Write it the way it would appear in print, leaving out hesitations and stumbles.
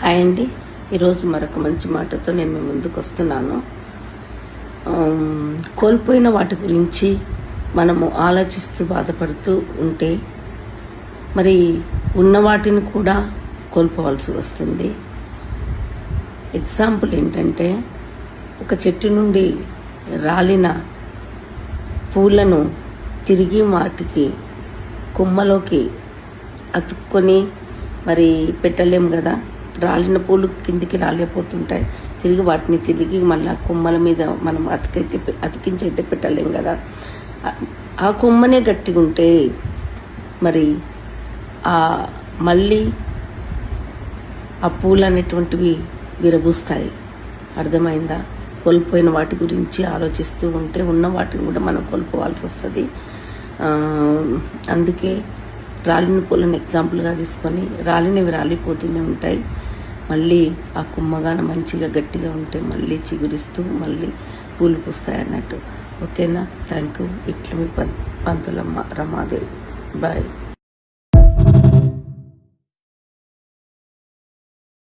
Hi అండి. ఈరోజు మరొక మంచి మాటతో నేను మీ ముందుకు వస్తున్నాను. కోల్పోయిన వాటి గురించి మనము ఆలోచిస్తూ బాధపడుతూ ఉంటే మరి ఉన్న వాటిని కూడా కోల్పోవాల్సి వస్తుంది. ఎగ్జాంపుల్ ఏంటంటే, ఒక చెట్టు నుండి రాలిన పూలను తిరిగి వాటికి కొమ్మలోకి అతుక్కొని మరి పెట్టలేం కదా. రాలిన పూలు కిందికి రాలిపోతుంటాయి. వాటిని తిరిగి మళ్ళీ కొమ్మల మీద మనం అతికించైతే పెట్టలేం కదా. ఆ కొమ్మనే గట్టిగా ఉంటే మరి మళ్ళీ ఆ పూలు అనేటువంటివి విరబూస్తాయి. అర్థమైందా? కోల్పోయిన వాటి గురించి ఆలోచిస్తూ ఉంటే ఉన్న వాటిని కూడా మనం కోల్పోవాల్సి వస్తుంది. అందుకే రాలిన పూలను ఎగ్జాంపుల్గా తీసుకొని రాలినవి రాలిపోతూనే ఉంటాయి. మళ్ళీ ఆ కుమ్మగాన మంచిగా గట్టిగా ఉంటే మళ్ళీ చిగురిస్తూ మళ్ళీ పూలు పూస్తాయి అన్నట్టు. ఓకేనా? Thank you. ఇట్లా మీ పంతులమ్మ రమాదేవి. బాయ్.